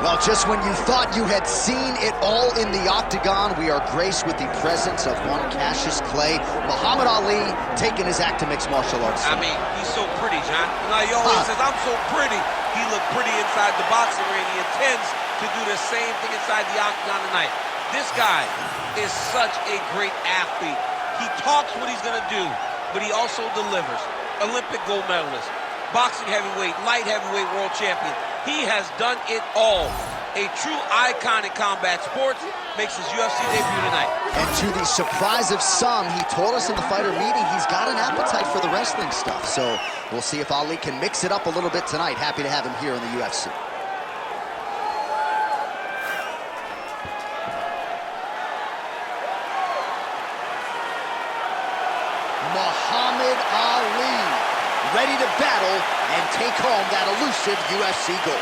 Well, just when you thought you had seen it all in the octagon, we are graced with the presence of one Cassius Clay. Muhammad Ali taking his act to mixed martial arts. I mean, he's so pretty, John. Like he always says, I'm so pretty. He looked pretty inside the boxing ring. He intends to do the same thing inside the octagon tonight. This guy is such a great athlete. He talks what he's going to do, but he also delivers. Olympic gold medalist, boxing heavyweight, light heavyweight world champion. He has done it all. A true icon in combat sports, makes his UFC debut tonight. And to the surprise of some, he told us in the fighter meeting he's got an appetite for the wrestling stuff. So we'll see if Ali can mix it up a little bit tonight. Happy to have him here in the UFC. Muhammad Ali, ready to battle and take home that elusive UFC gold.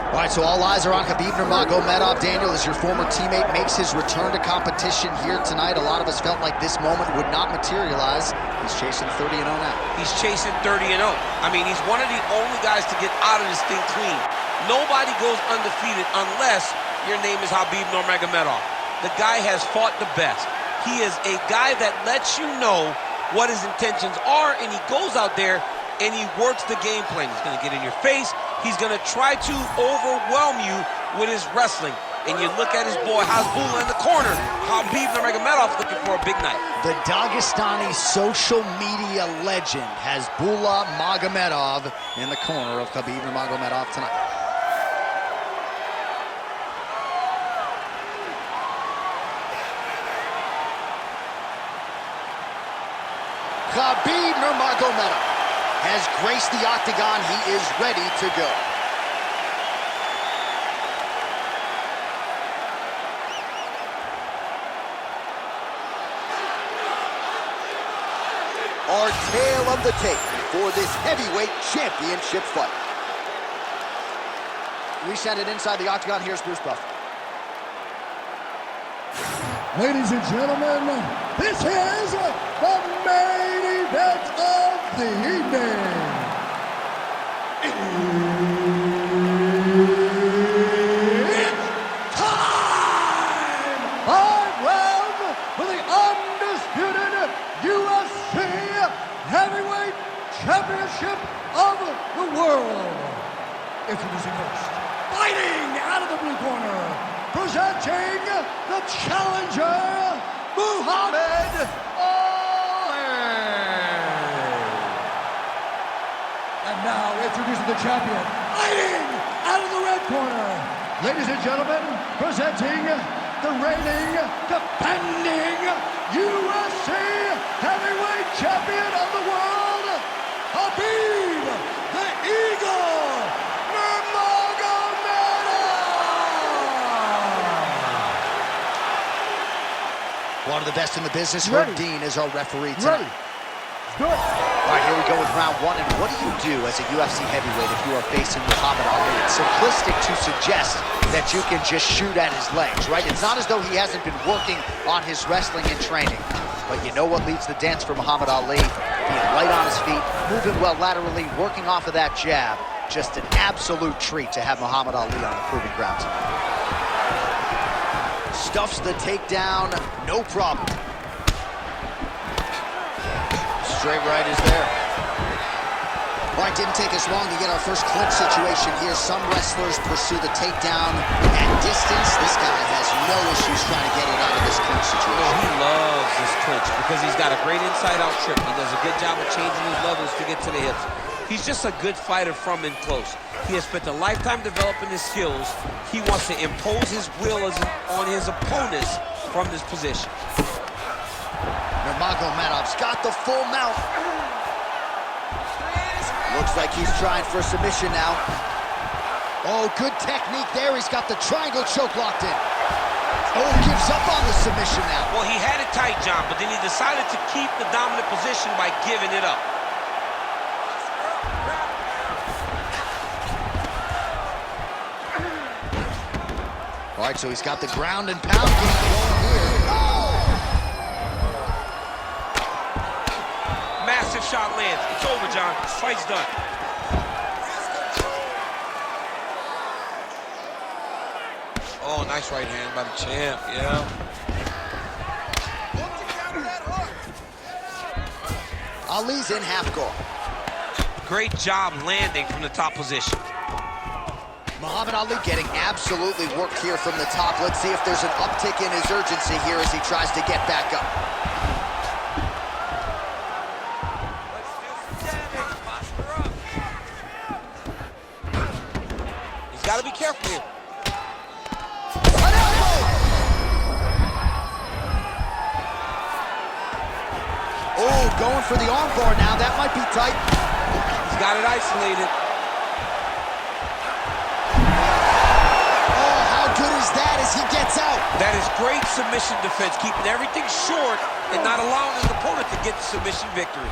All right, so all eyes are on Khabib Nurmagomedov. Daniel, as your former teammate makes his return to competition here tonight, a lot of us felt like this moment would not materialize. He's chasing 30-0 now. He's chasing 30-0. I mean, he's one of the only guys to get out of this thing clean. Nobody goes undefeated unless your name is Khabib Nurmagomedov. The guy has fought the best. He is a guy that lets you know what his intentions are, and he goes out there and he works the game plan. He's going to get in your face. He's going to try to overwhelm you with his wrestling. And you look at his boy Hasbulla in the corner. Khabib Nurmagomedov looking for a big night. The Dagestani social media legend Hasbulla Magomedov in the corner of Khabib Nurmagomedov tonight. Khabib Nurmagomedov has graced the octagon. He is ready to go. Our tale of the tape for this heavyweight championship fight. We send it inside the octagon. Here's Bruce Buffer. Ladies and gentlemen, this is the main event of the evening. It's time! 5 rounds for the undisputed UFC Heavyweight Championship of the world. Introducing first, fighting out of the blue corner, presenting the challenger, Muhammad Ali. And now introducing the champion, fighting out of the red corner. Ladies and gentlemen, presenting the reigning, defending UFC Heavyweight Champion of the world, Khabib the Eagle Nurmagomedov. One of the best in the business, Herb Dean, is our referee tonight. Good. All right, here we go with round one. And what do you do as a UFC heavyweight if you are facing Muhammad Ali? It's simplistic to suggest that you can just shoot at his legs, right? It's not as though he hasn't been working on his wrestling and training. But you know what leads the dance for Muhammad Ali? Being light on his feet, moving well laterally, working off of that jab. Just an absolute treat to have Muhammad Ali on the proving ground tonight. Stuffs the takedown, no problem. Straight right is there. All right, didn't take us long to get our first clinch situation here. Some wrestlers pursue the takedown at distance. This guy has no issues trying to get it out of this clinch situation. Oh, he loves this clinch because he's got a great inside-out trip. He does a good job of changing his levels to get to the hips. He's just a good fighter from in close. He has spent a lifetime developing his skills. He wants to impose his will on his opponents from this position. Nurmagomedov's got the full mount. Looks like he's trying for a submission now. Oh, good technique there. He's got the triangle choke locked in. Oh, gives up on the submission now. Well, he had it tight, John, but then he decided to keep the dominant position by giving it up. All All right, so he's got the ground and pound game going here. Massive shot lands. It's over, John. Fight's done. Oh, nice right hand by the champ, yeah. Ali's in half guard. Great job landing from the top position. Muhammad Ali getting absolutely worked here from the top. Let's see if there's an uptick in his urgency here as he tries to get back up. He's got to be careful here. An elbow! Oh, going for the armbar now. That might be tight. He's got it isolated. That as he gets out. That is great submission defense, keeping everything short and not allowing his opponent to get the submission victory.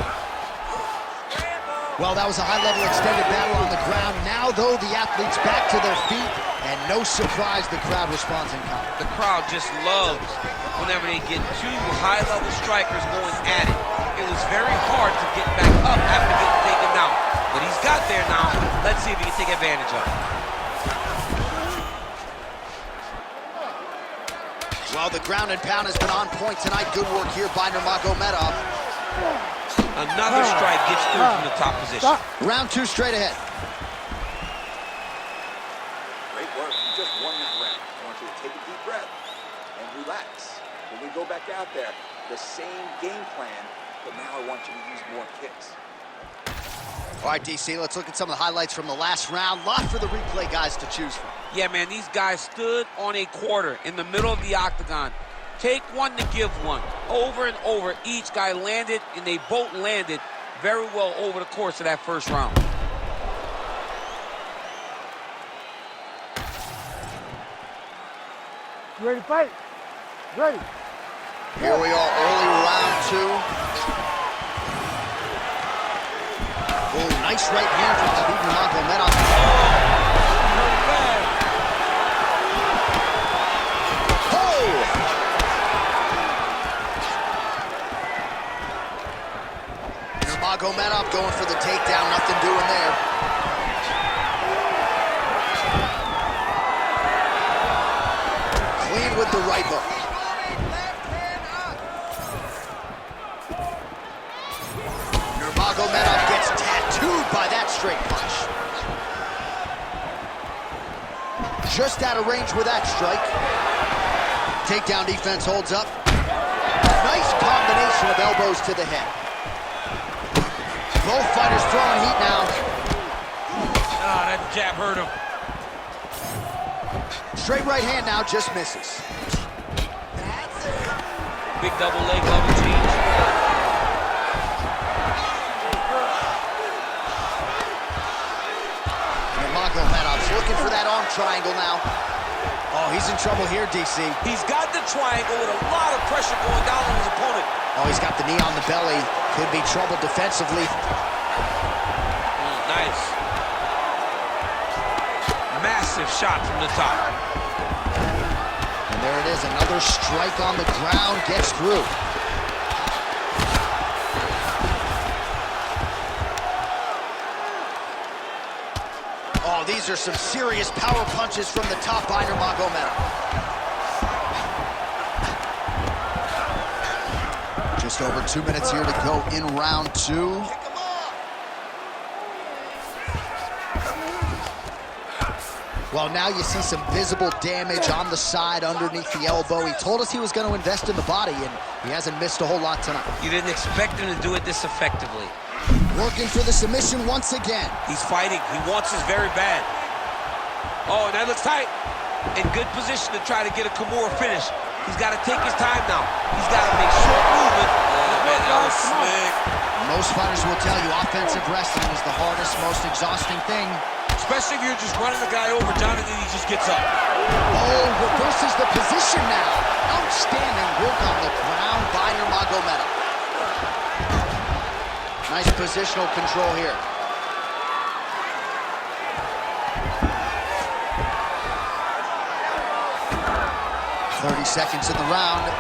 Well, that was a high-level extended battle on the ground. Now, though, the athletes back to their feet, and no surprise the crowd responds in kind. The crowd just loves whenever they get two high-level strikers going at it. It was very hard to get back up after getting taken down. But he's got there now. Let's see if he can take advantage of it. Well, the ground and pound has been on point tonight. Good work here by Nurmagomedov. Another strike gets through from the top position. Round two straight ahead. Great work. You just won that round. I want you to take a deep breath and relax. When we go back out there, the same game plan, but now I want you to use more kicks. All right, DC, let's look at some of the highlights from the last round. Lot for the replay guys to choose from. Yeah, man, these guys stood on a quarter in the middle of the octagon. Take one to give one. Over and over, each guy landed, and they both landed very well over the course of that first round. You ready to fight? Ready. Here we are, early round two. Oh, nice right hand from Khabib Nurmagomedov. Oh! Nurmagomedov going for the takedown, nothing doing there. Clean with the right hook. Nurmagomedov gets tattooed by that straight punch. Just out of range with that strike. Takedown defense holds up. Nice combination of elbows to the head. Both fighters throwing heat now. Ah, that jab hurt him. Straight right hand now, just misses. Big double leg level change. Nurmagomedov's looking for that arm triangle now. Oh, he's in trouble here, DC. He's got the triangle with a lot of pressure going down on his opponent. Oh, he's got the knee on the belly. Could be trouble defensively. Nice. Massive shot from the top. And there it is, another strike on the ground, gets through. Oh, these are some serious power punches from the top by Nurmagomedov. Just over 2 minutes here to go in round two. Well, now you see some visible damage on the side underneath the elbow. He told us he was going to invest in the body, and he hasn't missed a whole lot tonight. You didn't expect him to do it this effectively. Working for the submission once again. He's fighting. He wants this very bad. Oh, and that looks tight. In good position to try to get a Kimura finish. He's got to take his time now. He's got to make short movement. Oh, man, that was slick. Most fighters will tell you offensive wrestling is the hardest, most exhausting thing. Especially if you're just running the guy over, John, and then he just gets up. Oh, reverses the position now. Outstanding work on the ground by Nurmagomedov. Nice positional control here. 30 seconds in the round.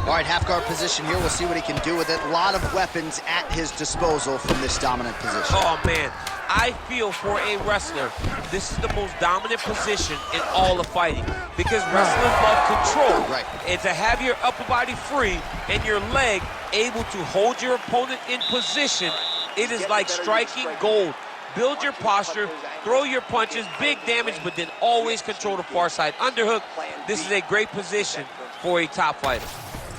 All right, half guard position here. We'll see what he can do with it. A lot of weapons at his disposal from this dominant position. Oh, man. I feel for a wrestler, this is the most dominant position in all of fighting because wrestlers love control. Right. And to have your upper body free and your leg able to hold your opponent in position, it is like striking gold. Build your posture, throw your punches, big damage, but then always control the far side underhook. This is a great position for a top fighter.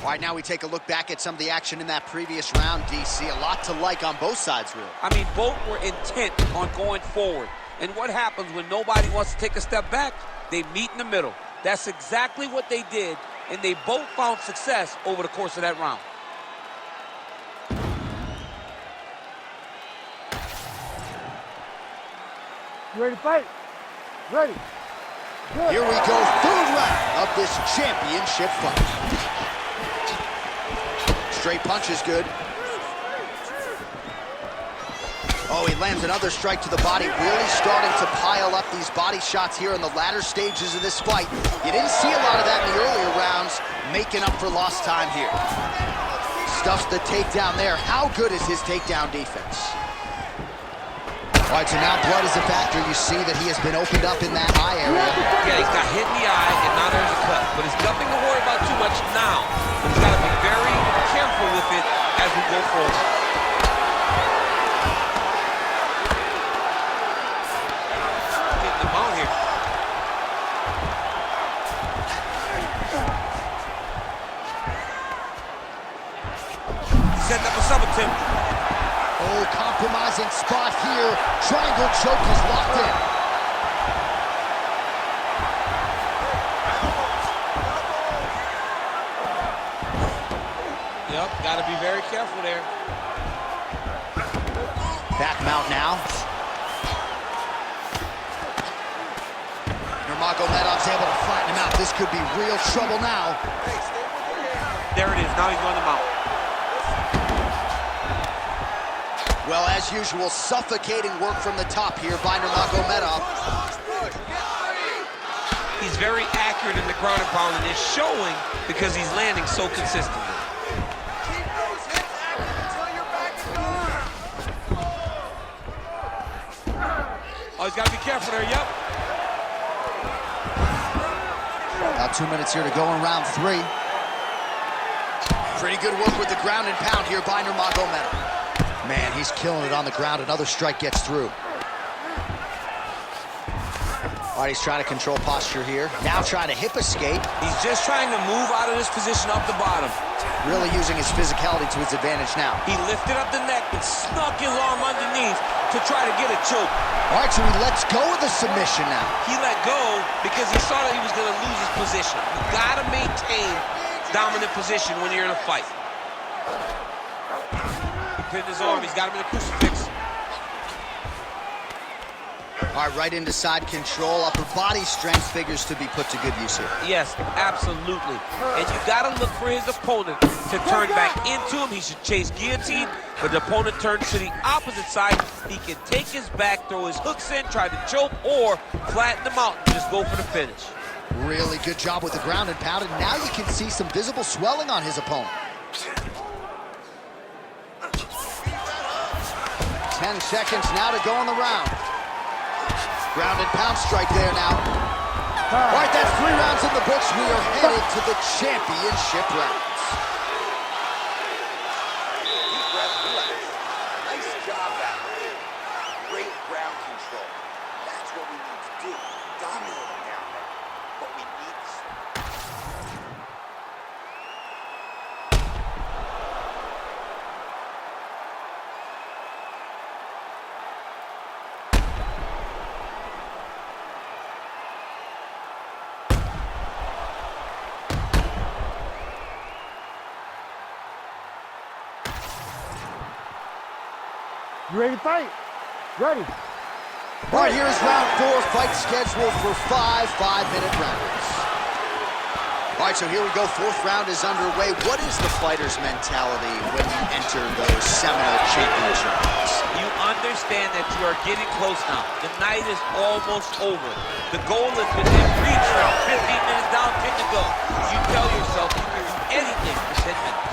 All right, now we take a look back at some of the action in that previous round, DC. A lot to like on both sides, really. I mean, both were intent on going forward. And what happens when nobody wants to take a step back? They meet in the middle. That's exactly what they did, and they both found success over the course of that round. You ready to fight? Ready. Good. Here we go, third round of this championship fight. Straight punch is good. Oh, he lands another strike to the body, really starting to pile up these body shots here in the latter stages of this fight. You didn't see a lot of that in the earlier rounds, making up for lost time here. Stuffs the takedown there. How good is his takedown defense? All right, so now blood is a factor. You see that he has been opened up in that eye area. Yeah, he's got hit in the eye, and now there's a cut. But it's nothing to worry about too much now. But he's got to be very careful with it as we go forward. Getting the mount here. Setting up a sub attempt. Oh, compromising spot here. Triangle choke is locked in. Yep, got to be very careful there. Back mount now. Nurmagomedov's able to flatten him out. This could be real trouble now. There it is. Now he's going to mount. Well, as usual, suffocating work from the top here by Nurmagomedov. He's very accurate in the ground and pound, and it's showing because he's landing so consistently. Oh, he's got to be careful there, yep. About 2 minutes here to go in round 3. Pretty good work with the ground and pound here by Nurmagomedov. Man, he's killing it on the ground. Another strike gets through. All right, he's trying to control posture here. Now trying to hip escape. He's just trying to move out of this position up the bottom. Really using his physicality to his advantage now. He lifted up the neck and snuck his arm underneath to try to get a choke. All right, so he lets go of the submission now. He let go because he saw that he was going to lose his position. You got to maintain dominant position when you're in a fight. Pinned his arm, he's got him in a crucifix. All right, right into side control. Upper body strength figures to be put to good use here. Yes, absolutely. And you got to look for his opponent to turn back into him. He should chase guillotine, but the opponent turns to the opposite side. He can take his back, throw his hooks in, try to choke, or flatten him out and just go for the finish. Really good job with the ground and pound, and now you can see some visible swelling on his opponent. 10 seconds now to go in the round. Ground and pound strike there now. All right, that's 3 rounds in the books. We are headed to the championship rounds. Deep breath, relax. Nice job back there. Great ground control. That's what we need to do. Dominate him down there. But we need to. You ready to fight? Ready. All right, here's round 4, fight scheduled for 5 5-minute rounds. All right, so here we go. Fourth round is underway. What is the fighter's mentality when you enter those seminal championship rounds? You understand that you are getting close now. The night is almost over. The goal is within reach now. 15 minutes down, 10 to go. You tell yourself you can do anything for 10 minutes.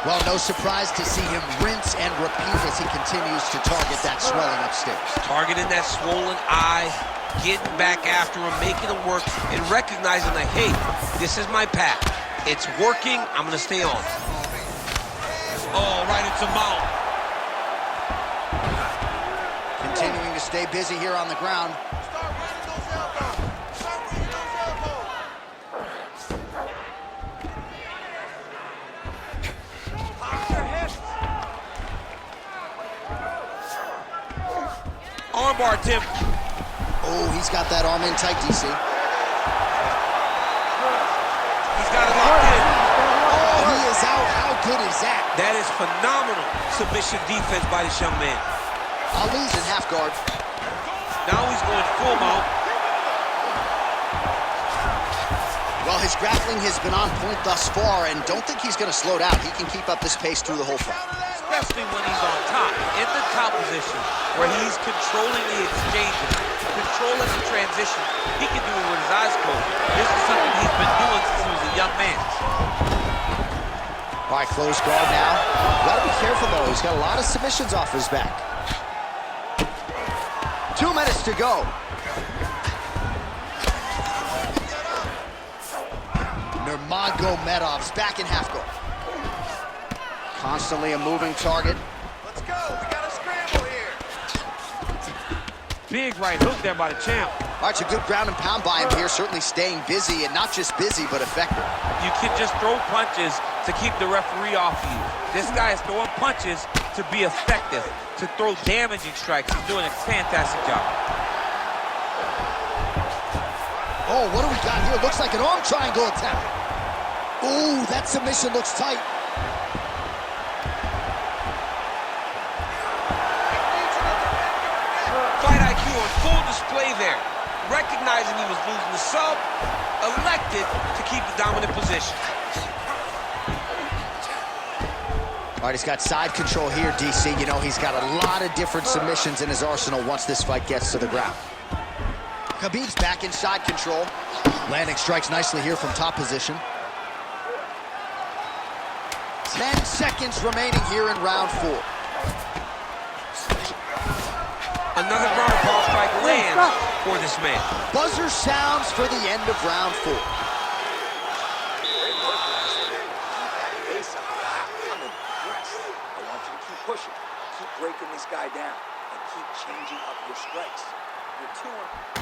Well, no surprise to see him rinse and repeat as he continues to target that swelling upstairs. Targeting that swollen eye, getting back after him, making him work, and recognizing that, hey, this is my path. It's working, I'm gonna stay on. Oh, right into mouth. Continuing to stay busy here on the ground. Armbar, Tim. Oh, he's got that arm in tight, DC. He's got it locked in. Oh, he is out. How good is that? That is phenomenal submission defense by this young man. Ali's in half guard. Now he's going full mount. Well, his grappling has been on point thus far, and don't think he's going to slow down. He can keep up this pace through the whole fight. Especially when he's on top, in the top position, where he's controlling the exchanges, controlling the transition. He can do it with his eyes closed. This is something he's been doing since he was a young man. All right, close guard now. Gotta be careful, though. He's got a lot of submissions off his back. 2 minutes to go. Nurmagomedov's back in half guard. Constantly a moving target. Let's go. We got a scramble here. Big right hook there by the champ. All right, it's a good ground and pound by him here. Certainly staying busy, and not just busy, but effective. You can just throw punches to keep the referee off you. This guy is throwing punches to be effective, to throw damaging strikes. He's doing a fantastic job. Oh, what do we got here? Looks like an arm triangle attack. Ooh, that submission looks tight. Fight IQ on full display there. Recognizing he was losing the sub, elected to keep the dominant position. All right, he's got side control here, DC. You know, he's got a lot of different submissions in his arsenal once this fight gets to the ground. Khabib's back in side control. Landing strikes nicely here from top position. 10 seconds remaining here in round 4. Another ground ball strike lands for this man. Buzzer sounds for the end of round 4. Great work, Master. That pace up. I'm impressed. I want you to keep pushing. Keep breaking this guy down. And keep changing up your strikes. You're 2-1.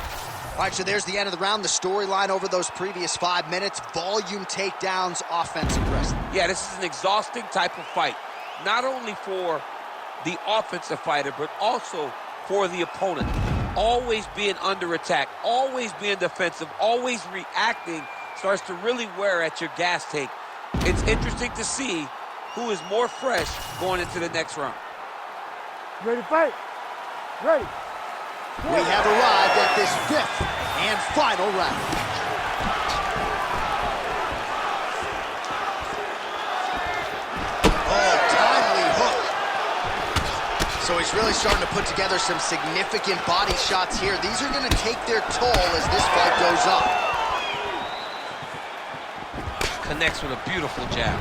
All right, so there's the end of the round. The storyline over those previous 5 minutes. Volume takedowns, offensive wrestling. Yeah, this is an exhausting type of fight. Not only for the offensive fighter, but also for the opponent. Always being under attack, always being defensive, always reacting starts to really wear at your gas tank. It's interesting to see who is more fresh going into the next round. Ready to fight? Ready. We have arrived at this 5th and final round. Oh, timely hook. So he's really starting to put together some significant body shots here. These are going to take their toll as this fight goes on. Connects with a beautiful jab.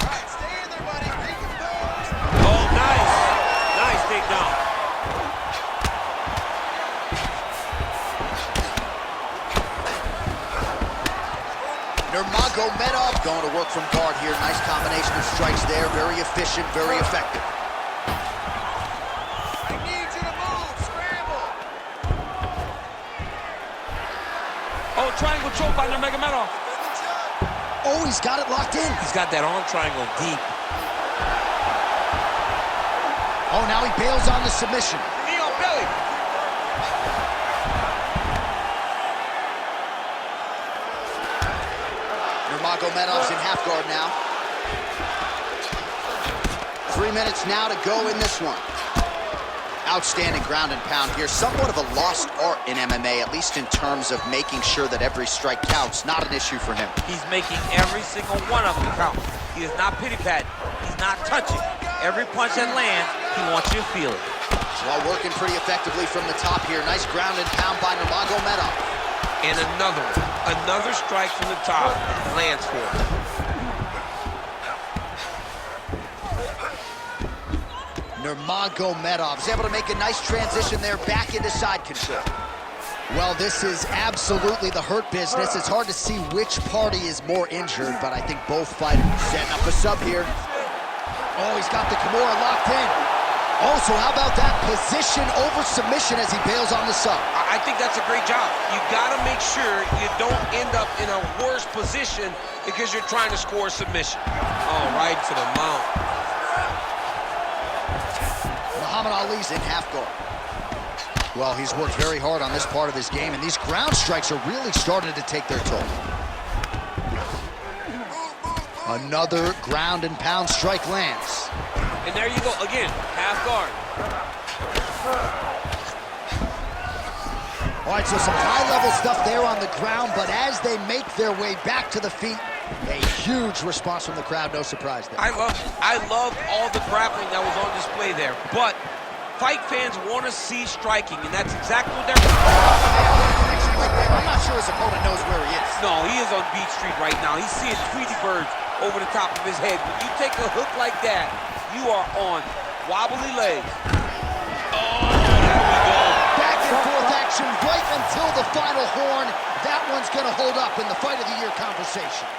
All right, stay in there, buddy. Recompose. Oh, nice. Nice takedown. Nurmagomedov going to work from guard here. Nice combination of strikes there. Very efficient, very effective. I need you to move. Scramble. Oh, triangle choke by Nurmagomedov. Oh, he's got it locked in. He's got that arm triangle deep. Oh, now he bails on the submission. Knee on belly. Nurmagomedov's in half guard now. 3 minutes now to go in this one. Outstanding ground and pound here. Somewhat of a lost art in MMA, at least in terms of making sure that every strike counts. Not an issue for him. He's making every single one of them count. He is not pity-patting. He's not touching. Every punch that lands, he wants you to feel it. While working pretty effectively from the top here. Nice ground and pound by Nurmagomedov. And another one. Another strike from the top lands for him. Nurmagomedov is able to make a nice transition there back into side control. Well, this is absolutely the hurt business. It's hard to see which party is more injured, but I think both fighters setting up a sub here. Oh, he's got the Kimura locked in. Also, how about that position over submission as he bails on the sub? I think that's a great job. You got to make sure you don't end up in a worse position because you're trying to score a submission. Oh, right to the mount. Muhammad Ali's in half guard. Well, he's worked very hard on this part of his game, and these ground strikes are really starting to take their toll. Another ground and pound strike lands. And there you go, again, half guard. All right, so some high-level stuff there on the ground, but as they make their way back to the feet, a huge response from the crowd, no surprise there. I love all the grappling that was on display there, but fight fans want to see striking, and that's exactly what they're... I'm not sure his opponent knows where he is. No, he is on Beach Street right now. He's seeing Tweety birds over the top of his head. When you take a hook like that, you are on wobbly legs. Oh, there we go. Back and forth action right until the final horn. That one's going to hold up in the Fight of the Year conversation.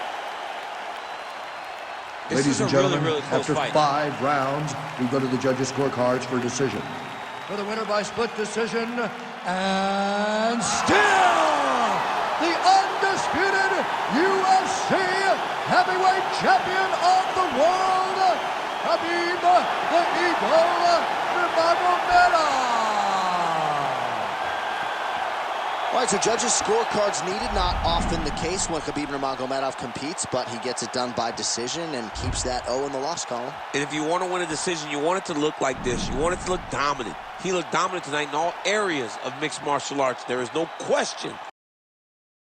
Ladies and gentlemen, really after fight. 5 rounds, we go to the judges' scorecards for decision. For the winner by split decision, and still the undisputed UFC heavyweight champion of the world, Khabib the Eagle Nurmagomedov. All right, so judges' scorecards needed. Not often the case when Khabib Nurmagomedov competes, but he gets it done by decision and keeps that O in the loss column. And if you want to win a decision, you want it to look like this. You want it to look dominant. He looked dominant tonight in all areas of mixed martial arts. There is no question